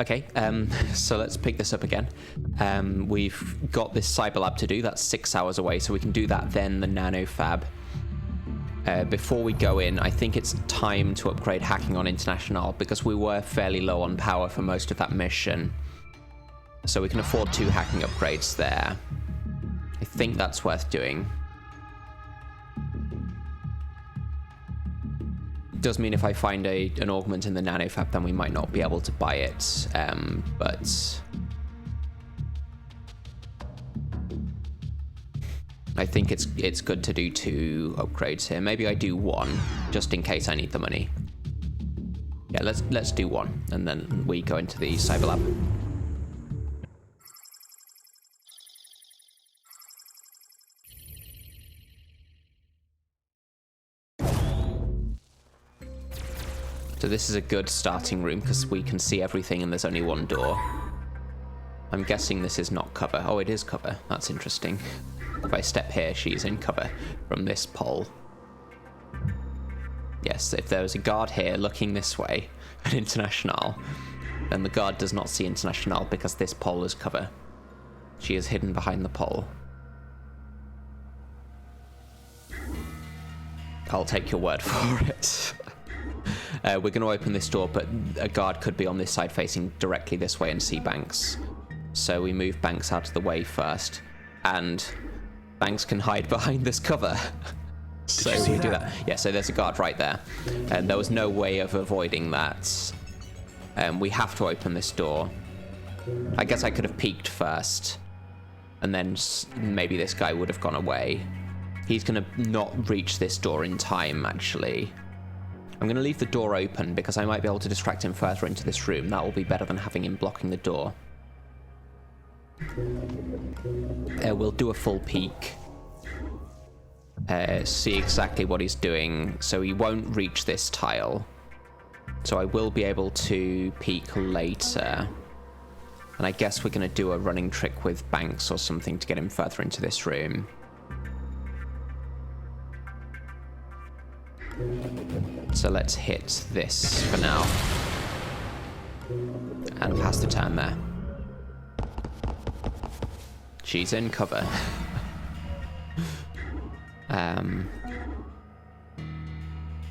Okay, so let's pick this up again. We've got this cyber lab to do. That's 6 hours away, so we can do that then the nano fab. Before we go in, I think it's time to upgrade hacking on International because we were fairly low on power for most of that mission. So we can afford 2 hacking upgrades there. I think that's worth doing. Does mean if I find an augment in the nanofab, then we might not be able to buy it, but I think it's good to do 2 upgrades here. Maybe I do 1 just in case I need the money. Yeah, let's do 1 and then we go into the cyber lab. So this is a good starting room because we can see everything and there's only 1 door. I'm guessing this is not cover. Oh, it is cover. That's interesting. If I step here, she's in cover from this pole. Yes, if there was a guard here looking this way at International, then the guard does not see International because this pole is cover. She is hidden behind the pole. I'll take your word for it. We're going to open this door, but a guard could be on this side facing directly this way and see Banks. So we move Banks out of the way first, and Banks can hide behind this cover. So we do that. Yeah, so there's a guard right there. And there was no way of avoiding that. We have to open this door. I guess I could have peeked first, and then maybe this guy would have gone away. He's going to not reach this door in time, actually. I'm going to leave the door open because I might be able to distract him further into this room. That will be better than having him blocking the door. We'll do a full peek. See exactly what he's doing. So he won't reach this tile. So I will be able to peek later. And I guess we're going to do a running trick with Banks or something to get him further into this room. So let's hit this for now. And pass the turn there. She's in cover.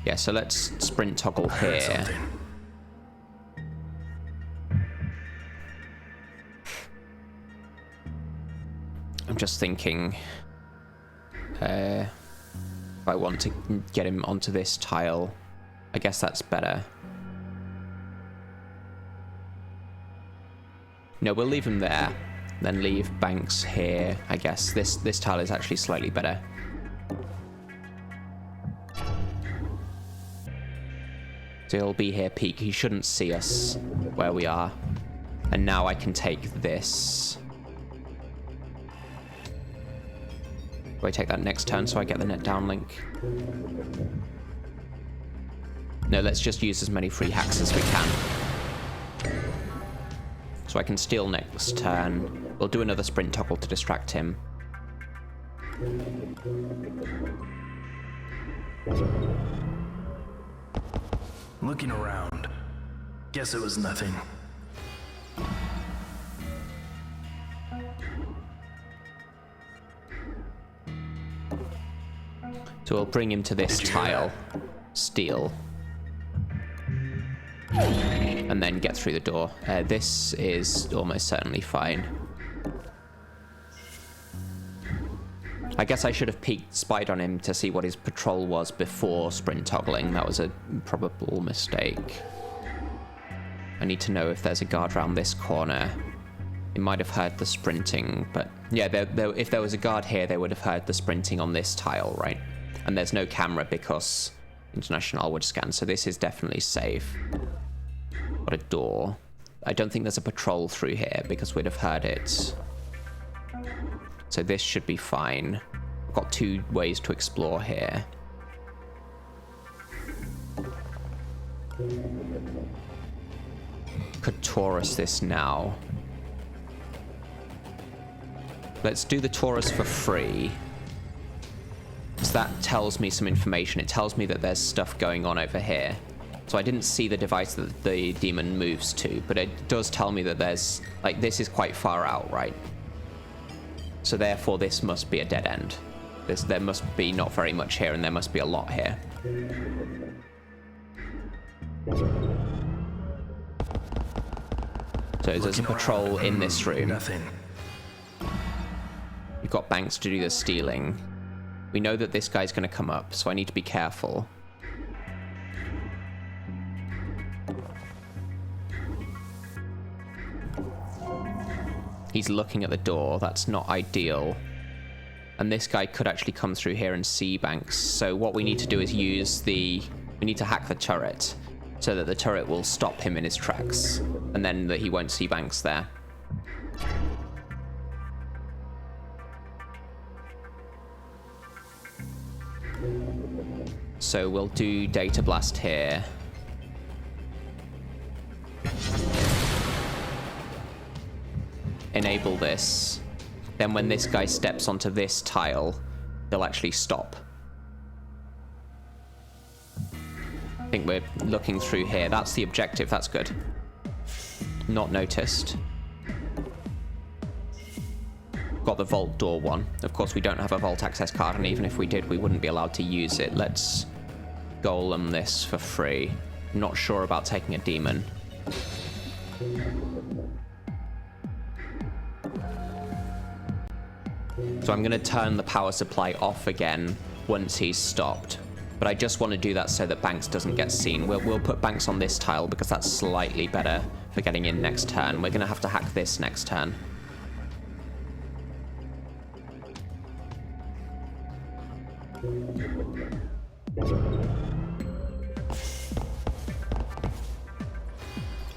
Yeah, so let's sprint toggle here. I'm just thinking if I want to get him onto this tile, I guess that's better. No, we'll leave him there, then leave Banks here. I guess this tile is actually slightly better. So he'll be here peak. He shouldn't see us where we are. And now I can take this. Do I take that next turn so I get the net downlink? No, let's just use as many free hacks as we can. So I can steal next turn. We'll do another sprint toggle to distract him. Looking around. Guess it was nothing. So we'll bring him to this tile, steal, and then get through the door. This is almost certainly fine. I guess I should have spied on him to see what his patrol was before sprint toggling. That was a probable mistake. I need to know if there's a guard around this corner. He might have heard the sprinting, but yeah, if there was a guard here, they would have heard the sprinting on this tile, right? And there's no camera because International would scan, so this is definitely safe. Got a door. I don't think there's a patrol through here because we'd have heard it. So this should be fine. I've got 2 ways to explore here. Could Taurus this now. Let's do the Taurus for free. So that tells me some information. It tells me that there's stuff going on over here. So I didn't see the device that the demon moves to, but it does tell me that there's, like, this is quite far out, right? So therefore this must be a dead end. There must be not very much here, and there must be a lot here. So there's a patrol in this room. Nothing. We've got Banks to do the stealing. We know that this guy's going to come up, so I need to be careful. He's looking at the door. That's not ideal. And this guy could actually come through here and see Banks. So what we need to do is use the... We need to hack the turret so that the turret will stop him in his tracks. And then that he won't see Banks there. So we'll do Data Blast here. Enable this. Then when this guy steps onto this tile, they'll actually stop. I think we're looking through here. That's the objective. That's good. Not noticed. Got the vault door one. Of course, we don't have a vault access card, and even if we did, we wouldn't be allowed to use it. Let's golem this for free. Not sure about taking a demon. So I'm going to turn the power supply off again once he's stopped. But I just want to do that so that Banks doesn't get seen. We'll put Banks on this tile because that's slightly better for getting in next turn. We're going to have to hack this next turn.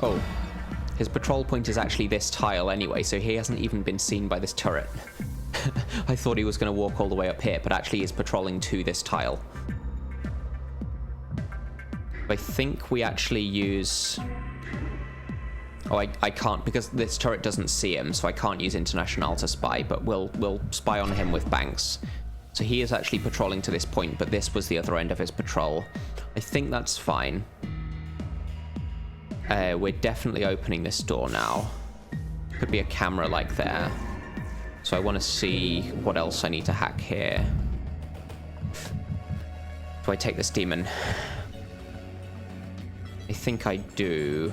Oh, his patrol point is actually this tile anyway, so he hasn't even been seen by this turret. I thought he was going to walk all the way up here, but actually he's patrolling to this tile. I think we actually use... Oh, I can't, because this turret doesn't see him, so I can't use International to spy, but we'll spy on him with Banks. So he is actually patrolling to this point, but this was the other end of his patrol. I think that's fine. We're definitely opening this door now. Could be a camera like there. So I want to see what else I need to hack here. Do I take this demon? I think I do.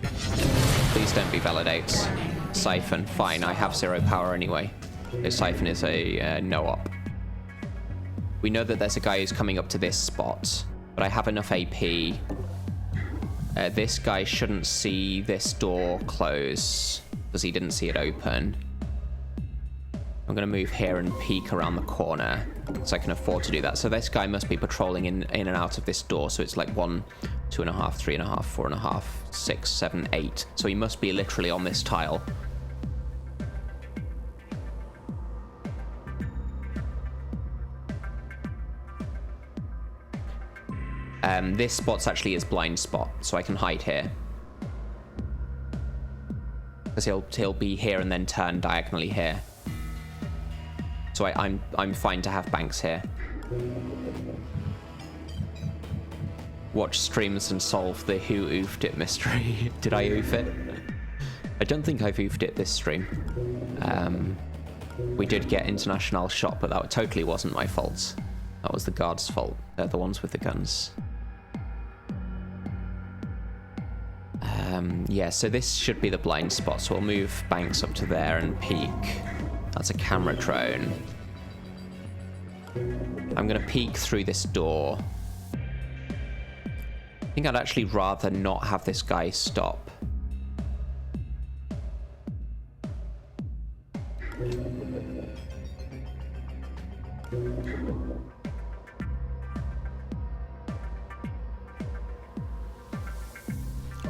Please don't be validates. Siphon, fine, I have 0 power anyway. So Siphon is a no-op. We know that there's a guy who's coming up to this spot, but I have enough AP. This guy shouldn't see this door close, because he didn't see it open. I'm going to move here and peek around the corner, so I can afford to do that. So this guy must be patrolling in and out of this door, so it's like 1, 2.5, 3.5, 4.5, 6, 7, 8. So he must be literally on this tile. This spot's actually his blind spot, so I can hide here. Because he'll be here and then turn diagonally here. So I'm fine to have Banks here. Watch streams and solve the who oofed it mystery. Did I oof it? I don't think I've oofed it this stream. We did get International shot, but that totally wasn't my fault. That was the guards' fault. They're the ones with the guns. Yeah, so this should be the blind spot, so we'll move Banks up to there and peek. That's a camera drone. I'm going to peek through this door. I think I'd actually rather not have this guy stop.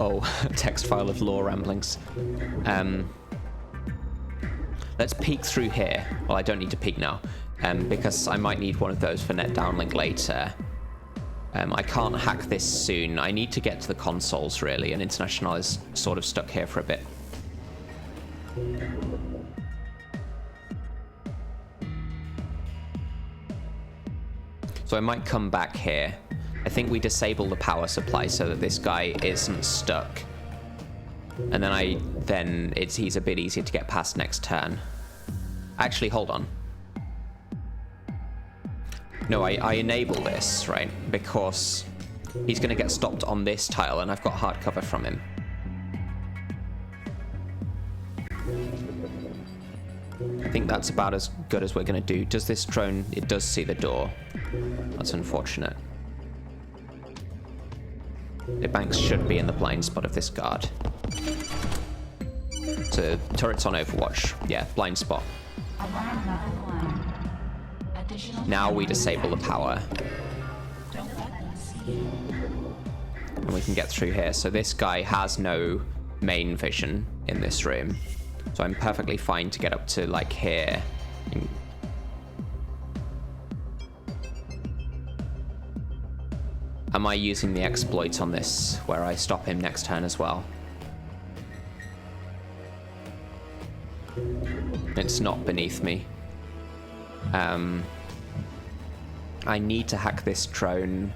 Oh, text file of lore ramblings. Let's peek through here. Well, I don't need to peek now, because I might need one of those for net downlink later. I can't hack this soon. I need to get to the consoles, really, and International is sort of stuck here for a bit. So I might come back here. I think we disable the power supply so that this guy isn't stuck. And then he's a bit easier to get past next turn. Actually, hold on. No, I enable this, right? Because he's going to get stopped on this tile, and I've got hard cover from him. I think that's about as good as we're going to do. Does this drone... It does see the door. That's unfortunate. The banks should be in the blind spot of this guard. So, turret's on Overwatch. Yeah, blind spot. Now we disable the power. And we can get through here. So this guy has no main vision in this room. So I'm perfectly fine to get up to, like, here. Am I using the exploit on this, where I stop him next turn as well? It's not beneath me. I need to hack this drone.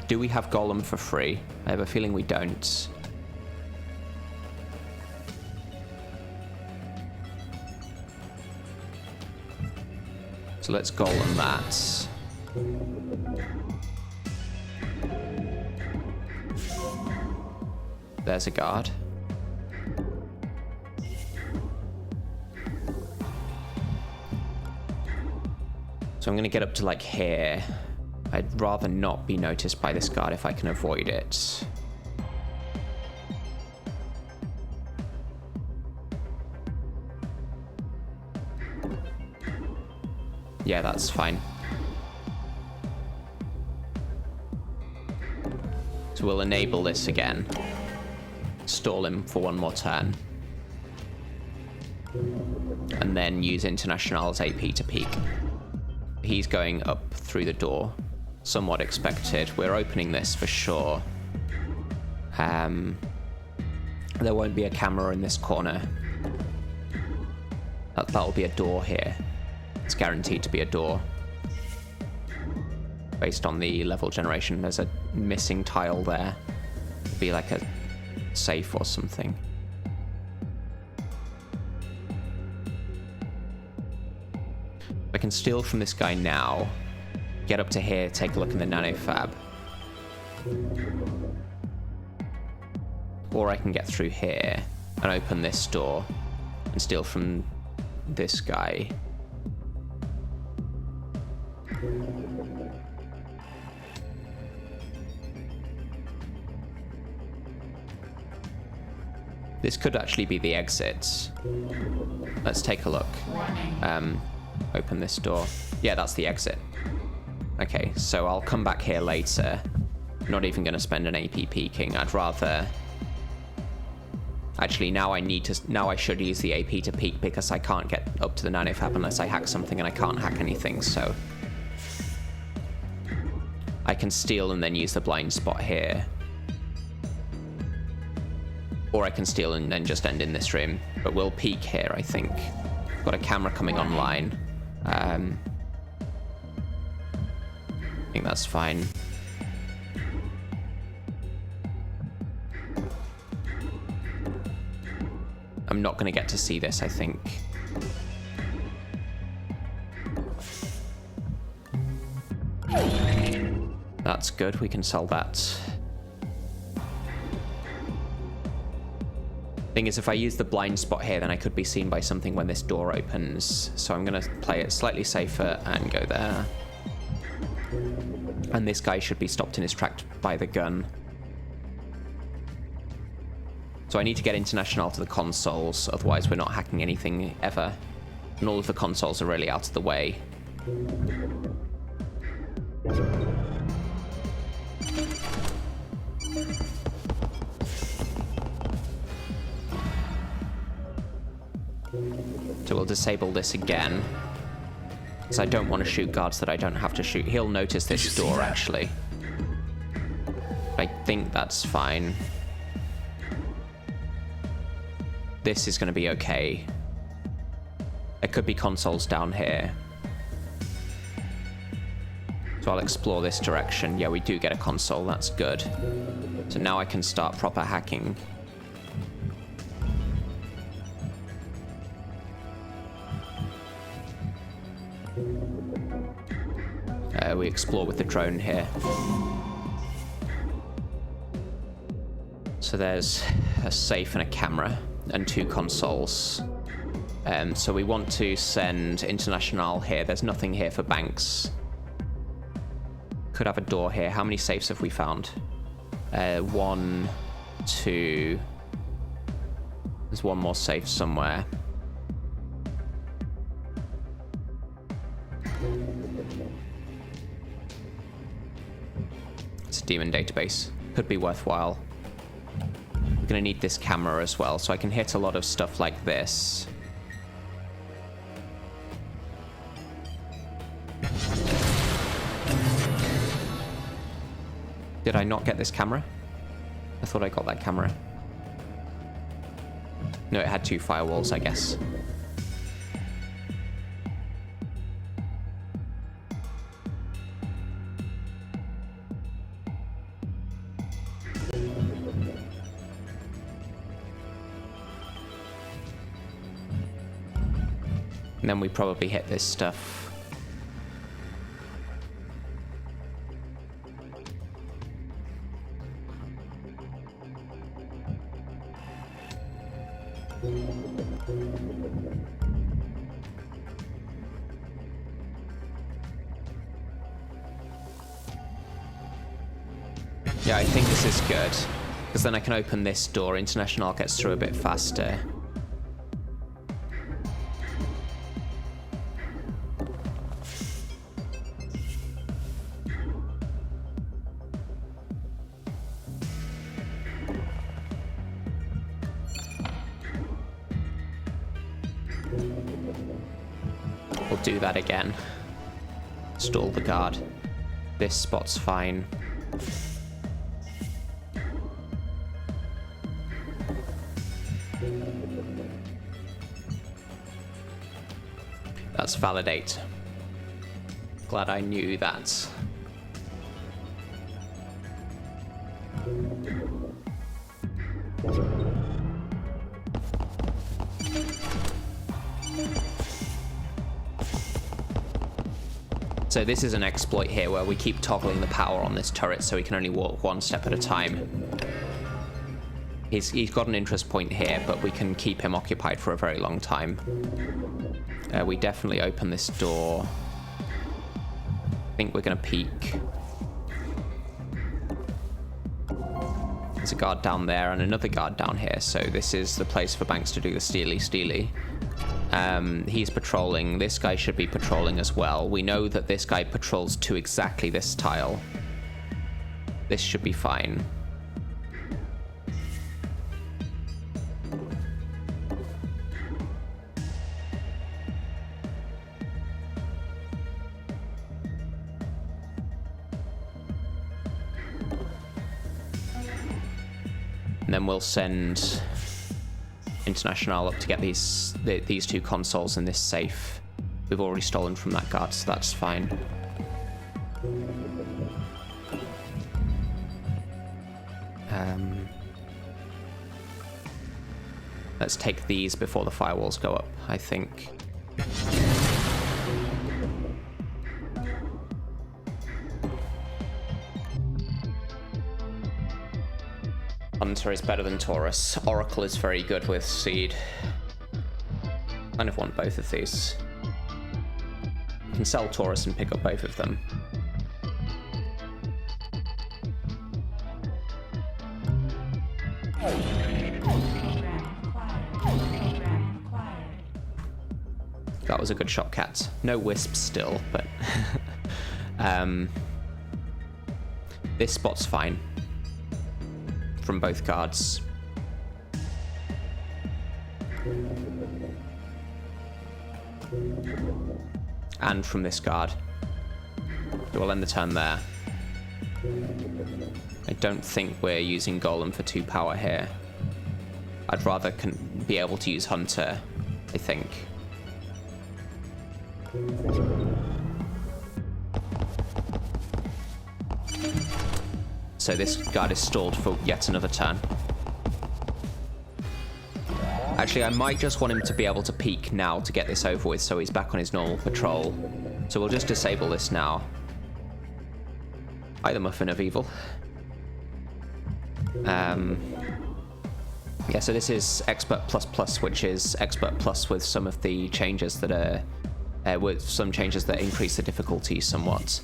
Do we have Golem for free? I have a feeling we don't. So let's Golem that. There's a guard. So I'm going to get up to, like, here. I'd rather not be noticed by this guard if I can avoid it. Yeah, that's fine. So we'll enable this again. Stall him for one more turn. And then use International's AP to peek. He's going up through the door. Somewhat expected. We're opening this for sure. There won't be a camera in this corner. That'll be a door here. It's guaranteed to be a door. Based on the level generation, there's a missing tile there. It'll be like a safe or something. I can steal from this guy now. Get up to here, take a look in the nanofab. Or I can get through here and open this door and steal from this guy. This could actually be the exit. Let's take a look. Open this door. Yeah, that's the exit. Okay, so I'll come back here later. Not even going to spend an AP peeking. I'd rather... Actually, now I should use the AP to peek because I can't get up to the nanofab unless I hack something, and I can't hack anything, so... I can steal and then use the blind spot here. Or I can steal and then just end in this room. But we'll peek here, I think. Got a camera coming online. I think that's fine. I'm not going to get to see this, I think. That's good, we can sell that. Thing is, if I use the blind spot here, then I could be seen by something when this door opens. So I'm going to play it slightly safer and go there. And this guy should be stopped in his tracks by the gun. So I need to get International to the consoles, otherwise we're not hacking anything ever. And all of the consoles are really out of the way. So we'll disable this again. Because I don't want to shoot guards that I don't have to shoot. He'll notice this door, actually. I think that's fine. This is going to be okay. There could be consoles down here. So So I'll explore this direction. Yeah, we do get a console. That's good. So now I can start proper hacking. We explore with the drone here. So there's a safe and a camera and 2 consoles. So we want to send International here. There's nothing here for banks. Could have a door here. How many safes have we found? 1, 2. There's one more safe somewhere. It's a demon database. Could be worthwhile. We're gonna need this camera as well, so I can hit a lot of stuff like this. Did I not get this camera? I thought I got that camera. No, it had 2 firewalls, I guess. And then we probably hit this stuff. Yeah, I think this is good, because then I can open this door. International gets through a bit faster. We'll do that again. Stall the guard. This spot's fine. That's validate. Glad I knew that. So this is an exploit here where we keep toggling the power on this turret so he can only walk 1 step at a time. He's got an interest point here, but we can keep him occupied for a very long time. We definitely open this door. I think we're going to peek. There's a guard down there and another guard down here, so this is the place for Banks to do the steely. He's patrolling. This guy should be patrolling as well. We know that this guy patrols to exactly this tile. This should be fine. And then we'll send International up to get these 2 consoles in this safe. We've already stolen from that guard, so that's fine. Let's take these before the firewalls go up, I think. Hunter is better than Taurus. Oracle is very good with Seed. Kind of want both of these. You can sell Taurus and pick up both of them. That was a good shot, Cat. No wisps still, but this spot's fine from both guards. And from this guard. So we'll end the turn there. I don't think we're using Golem for 2 power here. I'd rather be able to use Hunter, I think. So this guard is stalled for yet another turn. Actually, I might just want him to be able to peek now to get this over with, so he's back on his normal patrol. So we'll just disable this now. Hi, the Muffin of Evil. Yeah, so this is Expert ++, which is Expert Plus with some of the changes that are... with some changes that increase the difficulty somewhat.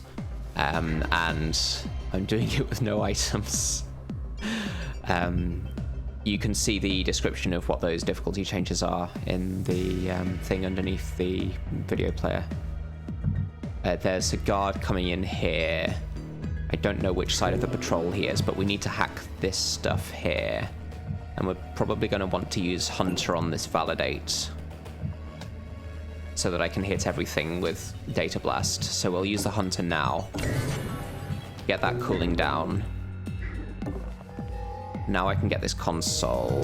And I'm doing it with no items. You can see the description of what those difficulty changes are in the thing underneath the video player. There's a guard coming in here. I don't know which side of the patrol he is, but we need to hack this stuff here. And we're probably going to want to use Hunter on this validate so that I can hit everything with Data Blast. So we'll use the Hunter now. Get that cooling down. Now I can get this console.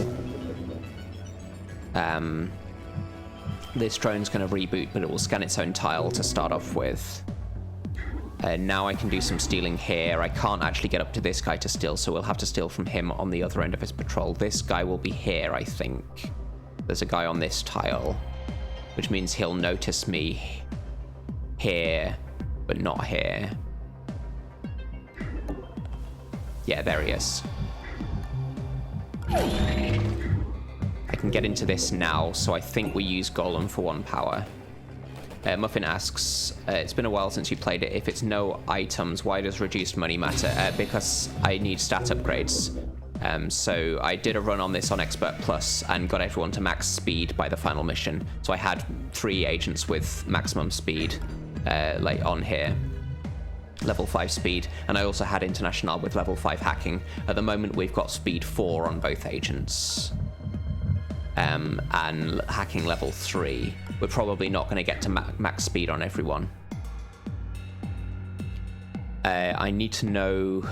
This drone's going to reboot, but it will scan its own tile to start off with. Now I can do some stealing here. I can't actually get up to this guy to steal, so we'll have to steal from him on the other end of his patrol. This guy will be here, I think. There's a guy on this tile, which means he'll notice me here, but not here. Yeah, there he is. I can get into this now, so I think we use Golem for 1 power. Muffin asks, it's been a while since you played it. If it's no items, why does reduced money matter? Because I need stat upgrades. So I did a run on this on Expert Plus and got everyone to max speed by the final mission. So I had 3 agents with maximum speed like on here. Level 5 speed, and I also had International with level 5 hacking. At the moment we've got speed 4 on both agents. And hacking level 3. We're probably not going to get to max speed on everyone. I need to know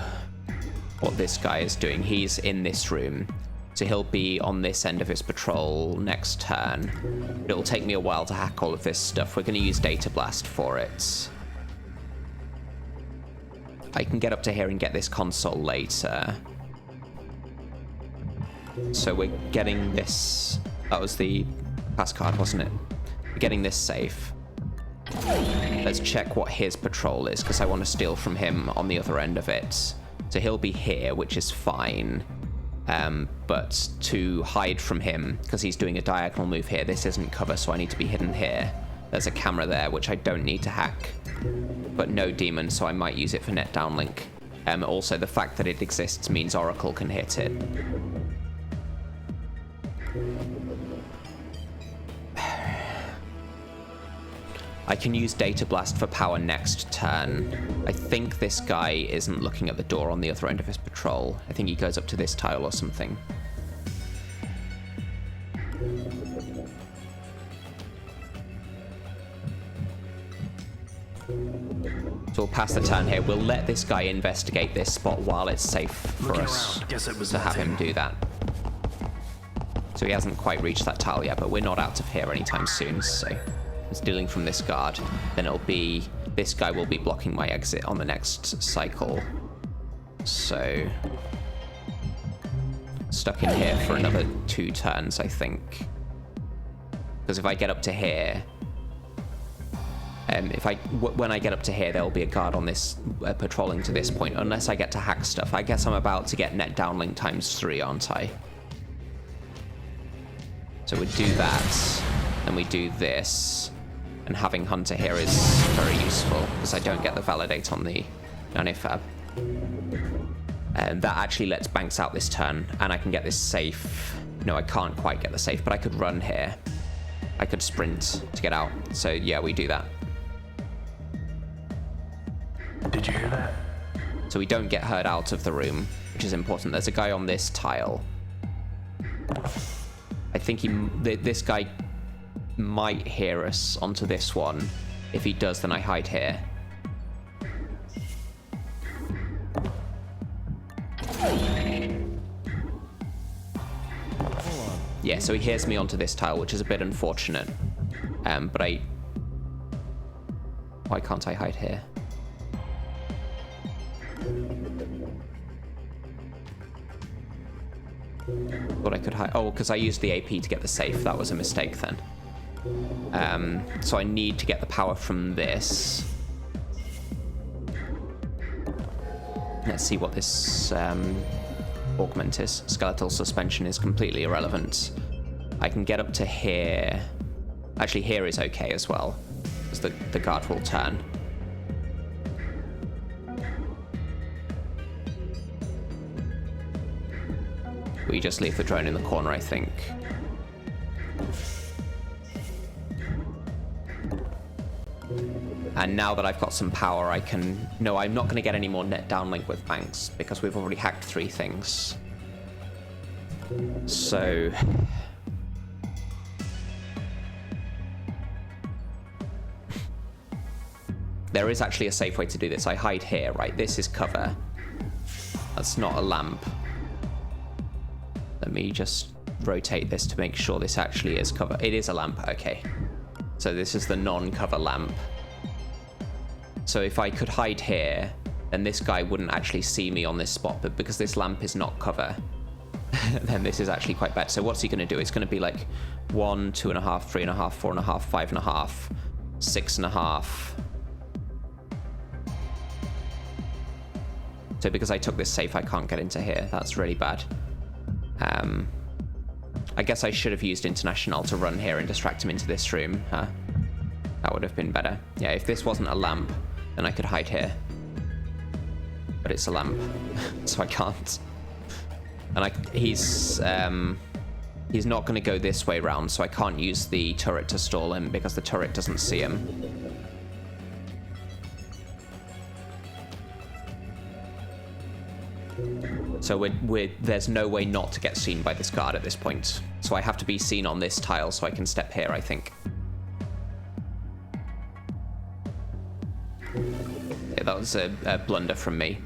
what this guy is doing. He's in this room, so he'll be on this end of his patrol next turn. It'll take me a while to hack all of this stuff. We're going to use Data Blast for it. I can get up to here and get this console later. So we're getting this... That was the pass card, wasn't it? We're getting this safe. Let's check what his patrol is, because I want to steal from him on the other end of it. So he'll be here, which is fine. But to hide from him, because he's doing a diagonal move here, this isn't cover, so I need to be hidden here. There's a camera there, which I don't need to hack. But no demon, so I might use it for net downlink. Also, the fact that it exists means Oracle can hit it. I can use Data Blast for power next turn. I think this guy isn't looking at the door on the other end of his patrol. I think he goes up to this tile or something. So we'll pass the turn here. We'll let this guy investigate this spot while it's safe for us to have him do that. So he hasn't quite reached that tile yet, but we're not out of here anytime soon, so it's dealing from this guard. Then it'll be... This guy will be blocking my exit on the next cycle. So... Stuck in here for another 2 turns, I think. Because if I get up to here... when I get up to here, there will be a guard on this, patrolling to this point, unless I get to hack stuff. I guess I'm about to get net downlink ×3, aren't I? So we do that, and we do this, and having Hunter here is very useful, because I don't get the validate on the nanofab. And that actually lets Banks out this turn, and I can get this safe. No, I can't quite get the safe, but I could run here. I could sprint to get out. So yeah, we do that. Did you hear that? So we don't get heard out of the room, which is important. There's a guy on this tile. I think this guy might hear us onto this one. If he does, then I hide here. Yeah, so he hears me onto this tile, which is a bit unfortunate. But why can't I hide here? Thought I could hide. Oh, because I used the AP to get the safe. That was a mistake then. So I need to get the power from this. Let's see what this augment is. Skeletal suspension is completely irrelevant. I can get up to here. Actually, here is okay as well, because the guard will turn. We just leave the drone in the corner, I think. And now that I've got some power, I can... No, I'm not going to get any more net downlink with Banks, because we've already hacked 3 things. So... There is actually a safe way to do this. I hide here, right? This is cover. That's not a lamp. Let me just rotate this to make sure this actually is cover. It is a lamp, okay. So this is the non-cover lamp. So if I could hide here, then this guy wouldn't actually see me on this spot, but because this lamp is not cover, then this is actually quite bad. So what's he going to do? It's going to be like 1, 2.5, 3.5, 4.5, 5.5, 6.5. So because I took this safe, I can't get into here. That's really bad. I guess I should have used International to run here and distract him into this room, huh? That would have been better. Yeah, if this wasn't a lamp, then I could hide here. But it's a lamp, so I can't. And he's not going to go this way round, so I can't use the turret to stall him because the turret doesn't see him. So there's no way not to get seen by this guard at this point. So I have to be seen on this tile so I can step here, I think. Yeah, that was a blunder from me.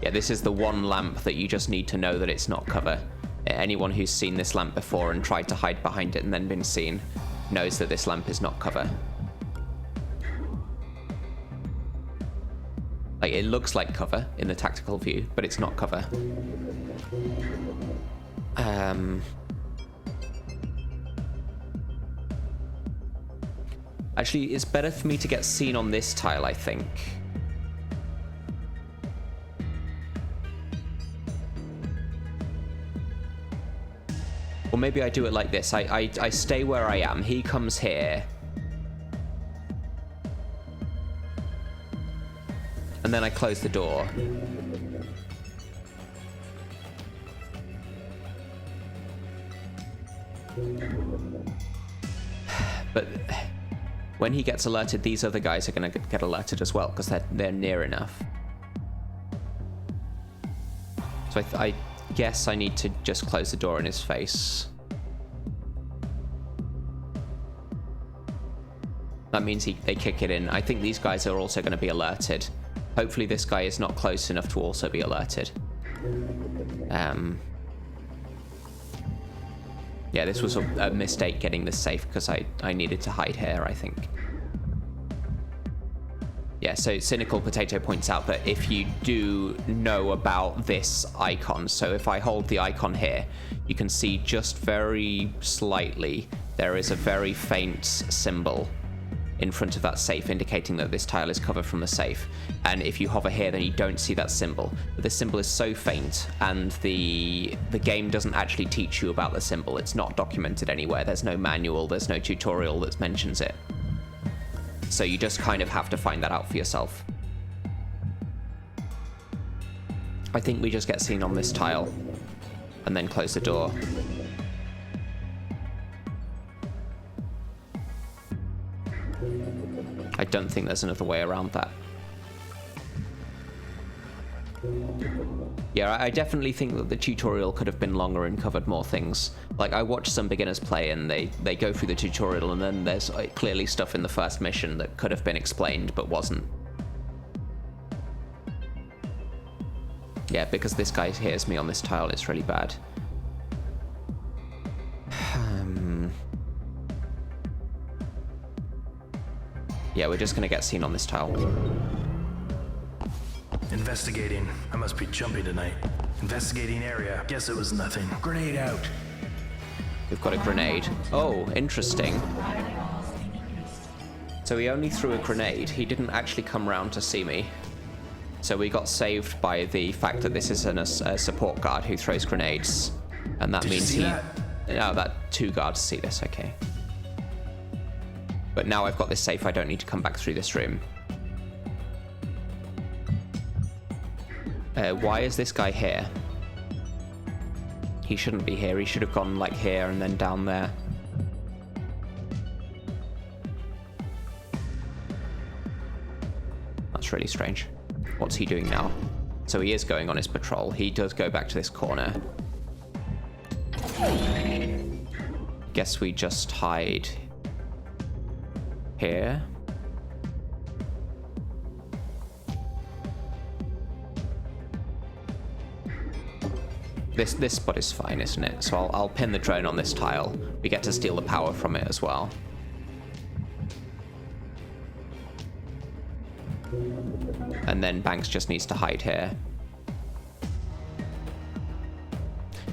Yeah, this is the one lamp that you just need to know that it's not cover. Anyone who's seen this lamp before and tried to hide behind it and then been seen knows that this lamp is not cover. Like, it looks like cover in the tactical view, but it's not cover. Actually, it's better for me to get seen on this tile, I think. Or maybe I do it like this. I stay where I am. He comes here. And then I close the door. But when he gets alerted, these other guys are going to get alerted as well, because they're near enough. So I guess I need to just close the door in his face. That means they kick it in. I think these guys are also going to be alerted. Hopefully this guy is not close enough to also be alerted. Yeah, this was a mistake getting this safe because I needed to hide here, I think. Yeah, so Cynical Potato points out that if you do know about this icon, so if I hold the icon here, you can see just very slightly there is a very faint symbol in front of that safe indicating that this tile is covered from the safe. And if you hover here, then you don't see that symbol. But this symbol is so faint, and the game doesn't actually teach you about the symbol. It's not documented anywhere. There's no manual, there's no tutorial that mentions it. So you just kind of have to find that out for yourself. I think we just get seen on this tile and then close the door. I don't think there's another way around that. Yeah, I definitely think that the tutorial could have been longer and covered more things. Like, I watched some beginners play and they go through the tutorial and then there's clearly stuff in the first mission that could have been explained but wasn't. Yeah, because this guy hears me on this tile, it's really bad. Yeah, we're just going to get seen on this tile. Investigating. I must be jumpy tonight. Investigating area. Guess it was nothing. Grenade out. We've got a grenade. Oh, interesting. So he only threw a grenade. He didn't actually come round to see me. So we got saved by the fact that this is a support guard who throws grenades. And that means he... Oh, that 2 guards see this, okay. But now I've got this safe, I don't need to come back through this room. Why is this guy here? He shouldn't be here. He should have gone like here and then down there. That's really strange. What's he doing now? So he is going on his patrol. He does go back to this corner. Guess we just hide here. This spot is fine, isn't it? So I'll pin the drone on this tile. We get to steal the power from it as well. And then Banks just needs to hide here.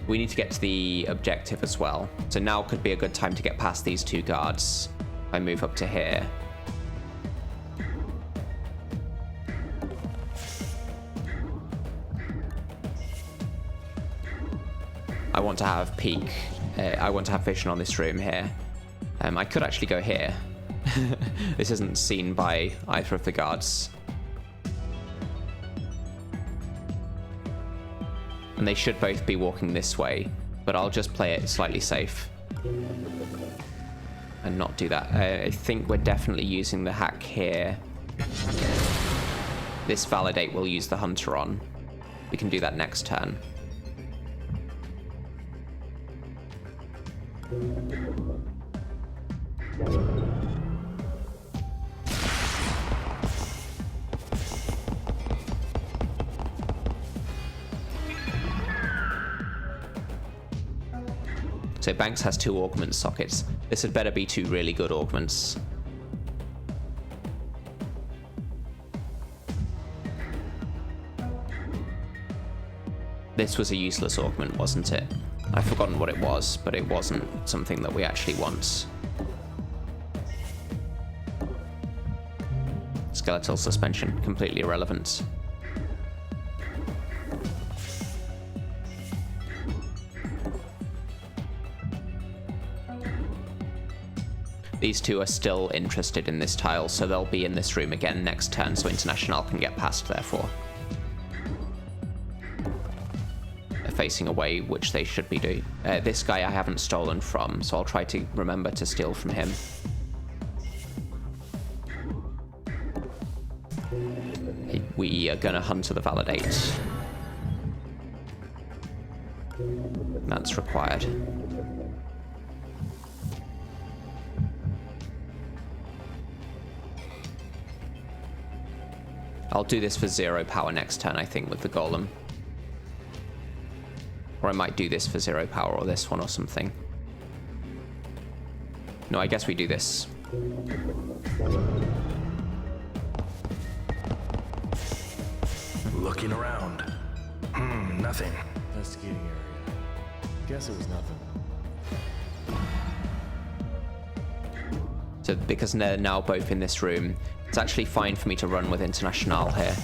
We need to get to the objective as well. So now could be a good time to get past these 2 guards. I move up to here. I want to have peek. I want to have vision on this room here. I could actually go here. This isn't seen by either of the guards. And they should both be walking this way, but I'll just play it slightly safe. And not do that. I think we're definitely using the hack here. This validate we'll use the hunter on. We can do that next turn. So Banks has 2 augment sockets. This had better be 2 really good augments. This was a useless augment, wasn't it? I've forgotten what it was, but it wasn't something that we actually want. Skeletal suspension, completely irrelevant. These 2 are still interested in this tile, so they'll be in this room again next turn, so International can get past, therefore. They're facing away, which they should be doing. This guy I haven't stolen from, so I'll try to remember to steal from him. We are gonna hunter the validate. That's required. I'll do this for 0 power next turn, I think, with the golem. Or I might do this for 0 power, or this one, or something. No, I guess we do this. Looking around. Nothing. Investigating area. Guess it was nothing. So because they're now both in this room, it's actually fine for me to run with International here.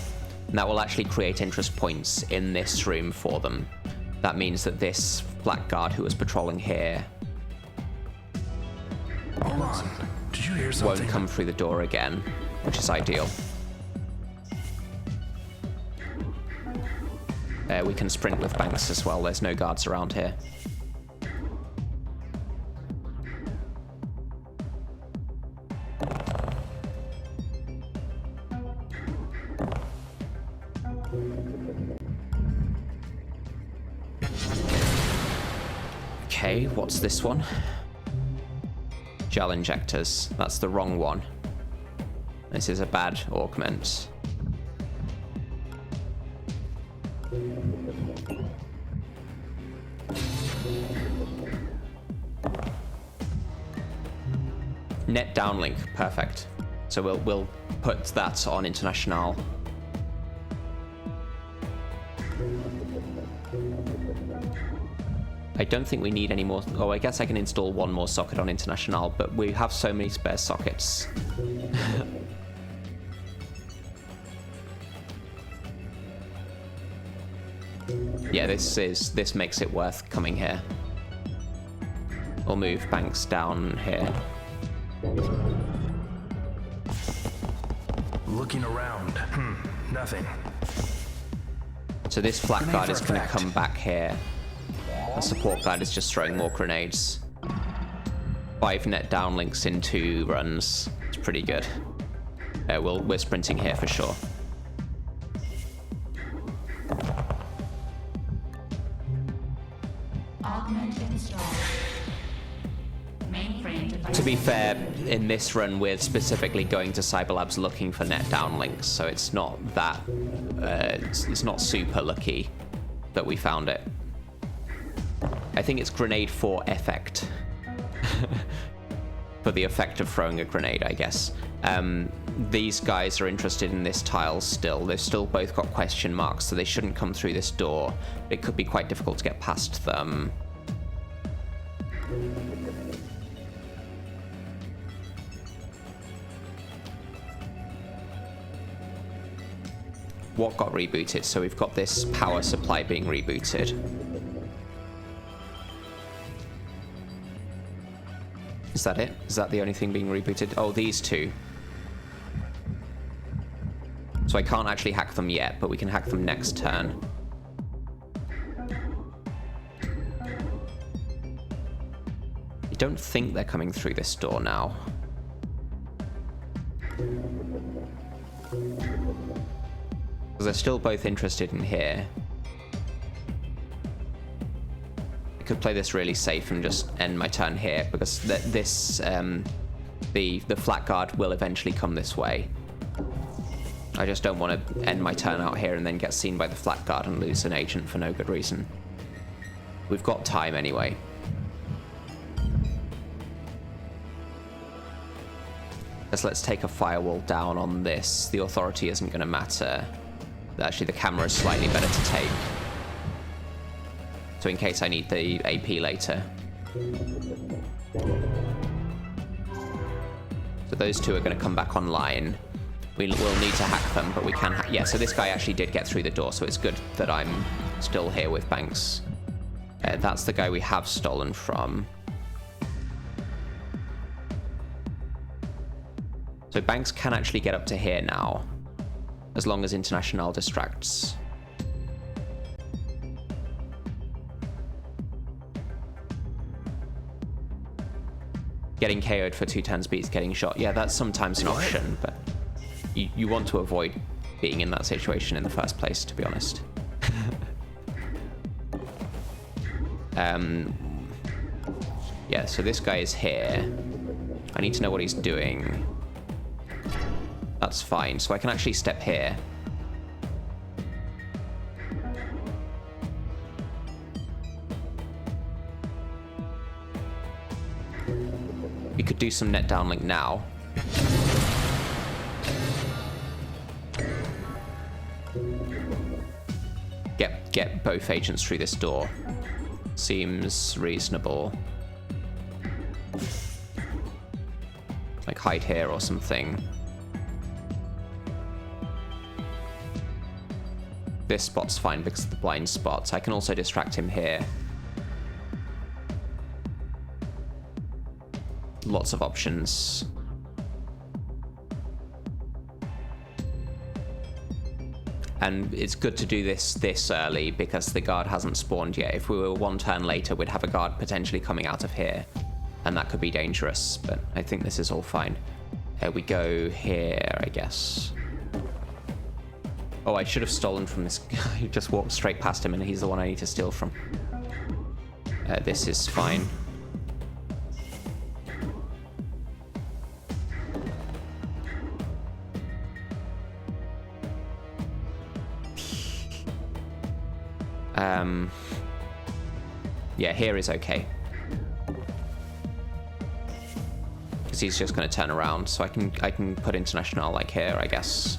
And that will actually create interest points in this room for them. That means that this blackguard who was patrolling here Hold on. Did you hear something? won't come through the door again, which is ideal. We can sprint with Banks as well, there's no guards around here. Okay, what's this one? Gel injectors. That's the wrong one. This is a bad augment. Net downlink. Perfect. So we'll put that on International. I don't think we need any more. Oh, I guess I can install one more socket on International, but we have so many spare sockets. Yeah, this makes it worth coming here. We'll move banks down here. Looking around. Nothing. So this flat guard is going to come back here. The support guard is just throwing more grenades. 5 net downlinks in 2 runs. It's pretty good. We're sprinting here for sure. Augment installed. Mainframe device. To be fair, in this run we're specifically going to Cyberlabs looking for net downlinks, so it's not that it's not super lucky that we found it. I think it's grenade for effect. For the effect of throwing a grenade, I guess. These guys are interested in this tile still. They've still both got question marks, so they shouldn't come through this door. It could be quite difficult to get past them. What got rebooted? So we've got this power supply being rebooted. Is that it? Is that the only thing being rebooted? Oh, these two. So I can't actually hack them yet, but we can hack them next turn. I don't think they're coming through this door now. Because they're still both interested in here. I could play this really safe and just end my turn here, because the flat guard will eventually come this way. I just don't want to end my turn out here and then get seen by the flat guard and lose an agent for no good reason. We've got time anyway. Let's take a firewall down on this. The authority isn't going to matter. Actually, the camera is slightly better to take. So in case I need the AP later. So those two are going to come back online. We'll need to hack them, but we can... Yeah, so this guy actually did get through the door, so it's good that I'm still here with Banks. That's the guy we have stolen from. So Banks can actually get up to here now, as long as International distracts. Getting KO'd for 2 turns beats getting shot. Yeah, that's sometimes an option, but you want to avoid being in that situation in the first place, to be honest. Yeah, so this guy is here. I need to know what he's doing. That's fine, so I can actually step here. We could do some net downlink now. Get both agents through this door. Seems reasonable. Like hide here or something. This spot's fine because of the blind spots. I can also distract him here. Lots of options. And it's good to do this early because the guard hasn't spawned yet. If we were 1 turn later, we'd have a guard potentially coming out of here, and that could be dangerous, but I think this is all fine. We go here, I guess. Oh, I should have stolen from this guy. Just walked straight past him, and he's the one I need to steal from. This is fine. Yeah, here is okay. Because he's just going to turn around. So I can put International like here, I guess.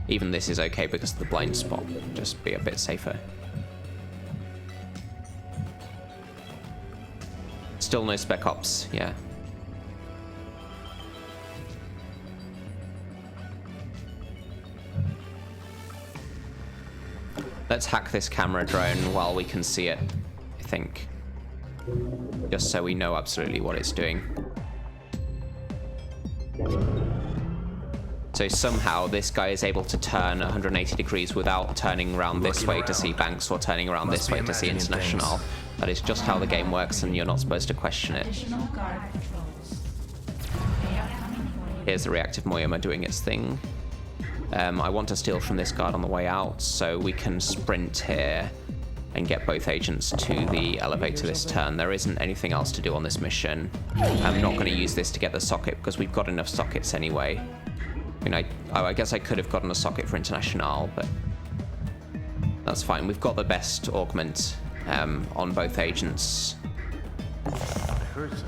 Even this is okay because of the blind spot. Just be a bit safer. Still no Spec Ops, yeah. Let's hack this camera drone while we can see it, I think. Just so we know absolutely what it's doing. So somehow this guy is able to turn 180 degrees without turning around this way to see Banks or turning around this way to see International. That is just how the game works and you're not supposed to question it. Additional guard patrols. They are coming for you. Here's the reactive Moyama doing its thing. I want to steal from this guard on the way out, so we can sprint here and get both agents to the elevator this turn. There isn't anything else to do on this mission. I'm not going to use this to get the socket because we've got enough sockets anyway. I mean, I guess I could have gotten a socket for International, but that's fine. We've got the best augment on both agents. I heard something.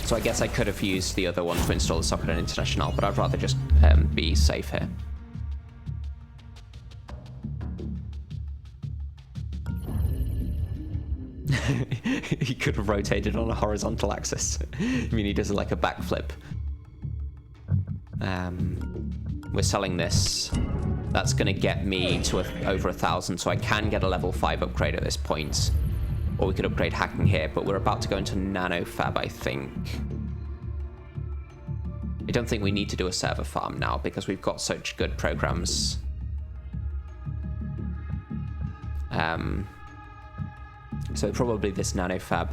So I guess I could have used the other one to install the socket on International, but I'd rather just be safe here. He could have rotated on a horizontal axis. I mean, he does like a backflip. We're selling this. That's going to get me to over 1,000, so I can get a level 5 upgrade at this point. Or we could upgrade hacking here, but we're about to go into nano fab, I think. I don't think we need to do a server farm now because we've got such good programs. So probably this nano fab.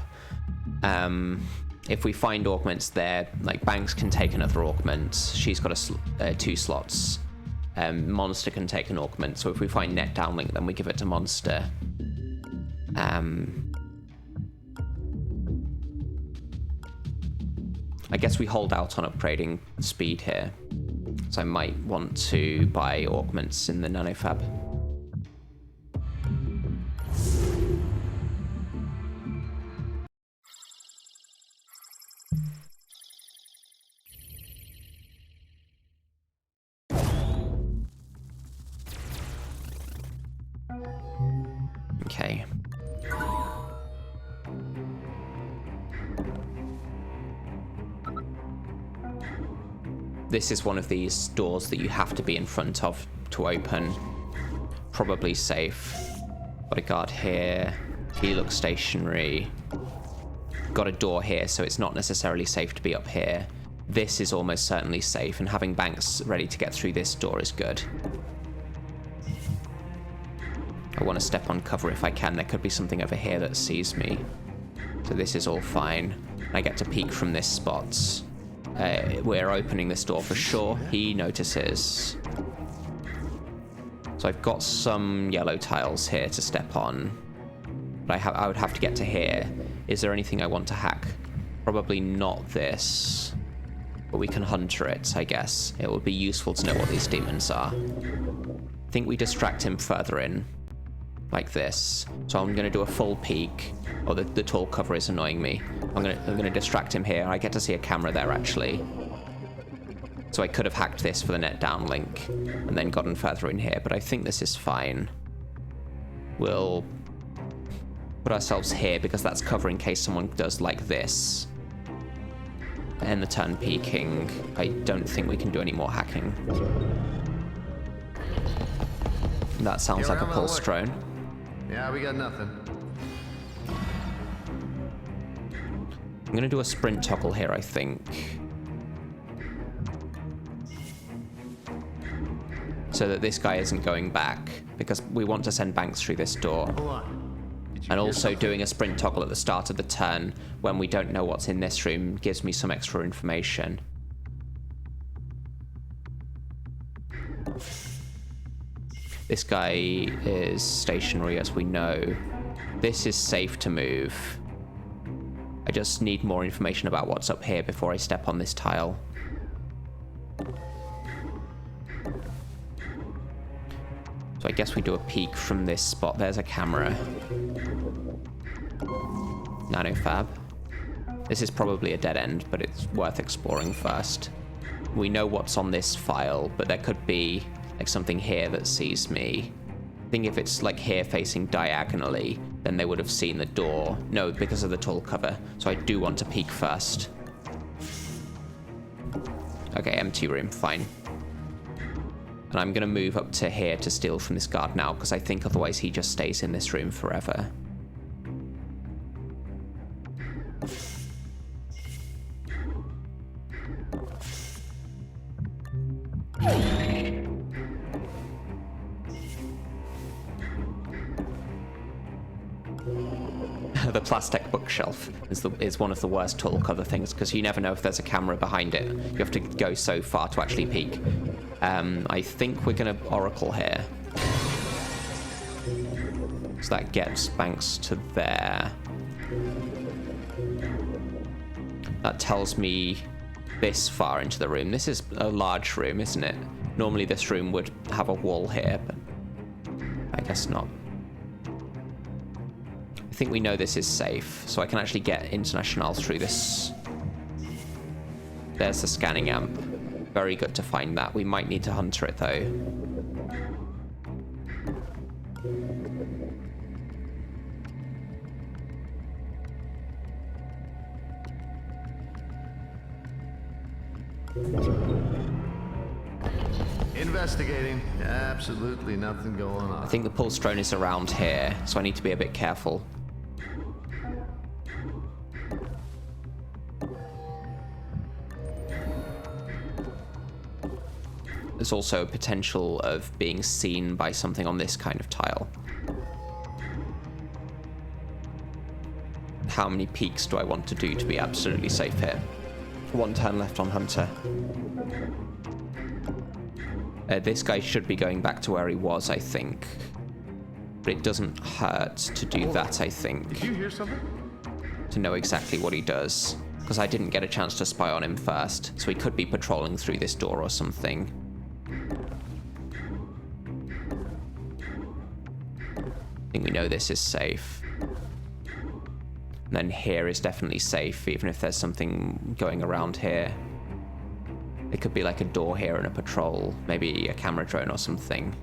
If we find augments there, like Banks can take another augment. She's got 2 slots. Monster can take an augment. So if we find net downlink, then we give it to Monster. I guess we hold out on upgrading speed here. So I might want to buy augments in the nanofab. Okay. This is one of these doors that you have to be in front of to open. Probably safe. Got a guard here. He looks stationary. Got a door here, so it's not necessarily safe to be up here. This is almost certainly safe, and having Banks ready to get through this door is good. I want to step on cover if I can. There could be something over here that sees me. So this is all fine. I get to peek from this spot. We're opening this door for sure. He notices. So I've got some yellow tiles here to step on. But I would have to get to here. Is there anything I want to hack? Probably not this. But we can hunter it, I guess. It would be useful to know what these demons are. I think we distract him further in. Like this. So I'm going to do a full peek. Oh, the tall cover is annoying me. I'm gonna distract him here. I get to see a camera there, actually. So I could have hacked this for the net downlink and then gotten further in here, but I think this is fine. We'll put ourselves here because that's cover in case someone does like this. And the turn peeking. I don't think we can do any more hacking. That sounds like a pulse drone. Yeah, we got nothing. I'm going to do a sprint toggle here, I think. So that this guy isn't going back, because we want to send Banks through this door. Hold on. And also doing a sprint toggle at the start of the turn when we don't know what's in this room gives me some extra information. This guy is stationary, as we know. This is safe to move. I just need more information about what's up here before I step on this tile. So So I guess we do a peek from this spot. There's a camera. Nanofab. This is probably a dead end, but it's worth exploring first. We know what's on this file, but there could be like something here that sees me. I think if it's like here facing diagonally, then they would have seen the door. No, because of the tall cover. So I do want to peek first. Okay, empty room, fine. And I'm gonna move up to here to steal from this guard now, because I think otherwise he just stays in this room forever. The plastic bookshelf is one of the worst tall cover things, because you never know if there's a camera behind it. You have to go so far to actually peek. I think we're going to Oracle here. So that gets Banks to there. That tells me this far into the room. This is a large room, isn't it? Normally this room would have a wall here, but I guess not. I think we know this is safe, so I can actually get International through this. There's the scanning amp. Very good to find that. We might need to hunter it though. Investigating. Absolutely nothing going on. I think the pulse drone is around here, so I need to be a bit careful. There's also a potential of being seen by something on this kind of tile. How many peeks do I want to do to be absolutely safe here? 1 turn left on Hunter. This guy should be going back to where he was, I think. But it doesn't hurt to do that, I think. Did you hear something? To know exactly what he does. Because I didn't get a chance to spy on him first, so he could be patrolling through this door or something. I think we know this is safe. And then here is definitely safe, even if there's something going around here. It could be like a door here and a patrol, maybe a camera drone or something.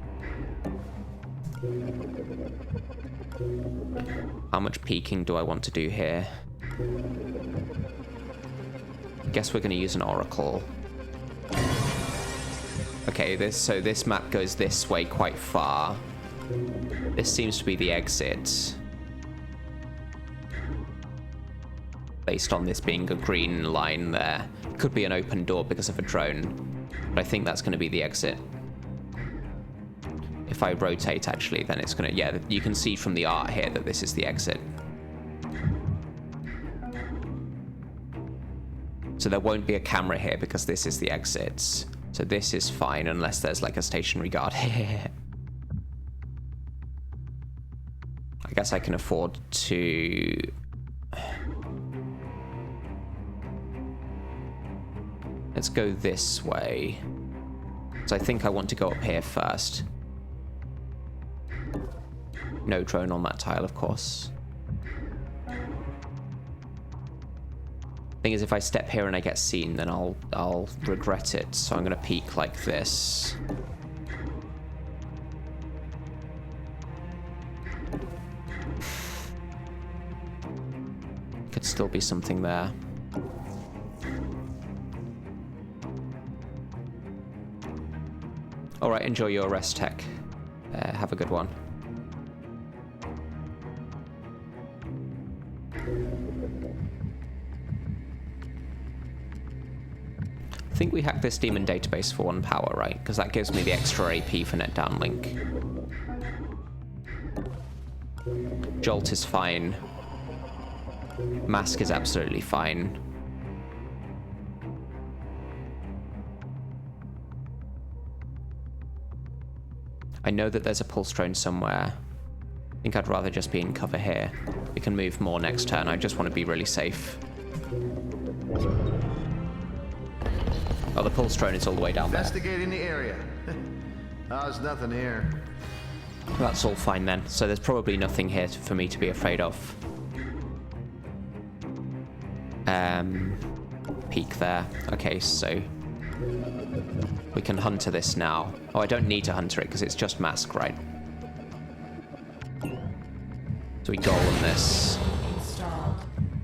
How much peeking do I want to do here? I guess we're going to use an oracle. Okay, this map goes this way quite far. This seems to be the exit. Based on this being a green line there. Could be an open door because of a drone, but I think that's going to be the exit. If I rotate, actually, then it's going to... Yeah, you can see from the art here that this is the exit. So there won't be a camera here because this is the exit. So this is fine unless there's like a stationary guard here. I guess I can afford to... Let's go this way. So I think I want to go up here first. No drone on that tile, of course. Thing is, if I step here and I get seen, then I'll regret it. So I'm gonna peek like this. Could still be something there. All right, enjoy your rest, Tech. Have a good one. I think we hacked this demon database for 1 power, right? Because that gives me the extra AP for net downlink. Jolt is fine. Mask is absolutely fine. I know that there's a pulse drone somewhere. I think I'd rather just be in cover here. We can move more next turn. I just want to be really safe. Oh, the pulse drone is all the way down there. Investigating the area. Oh, there's nothing here. That's all fine then. So there's probably nothing here for me to be afraid of. Peek there. Okay, so we can hunter this now. Oh, I don't need to hunter it because it's just mask, right? So we golem this.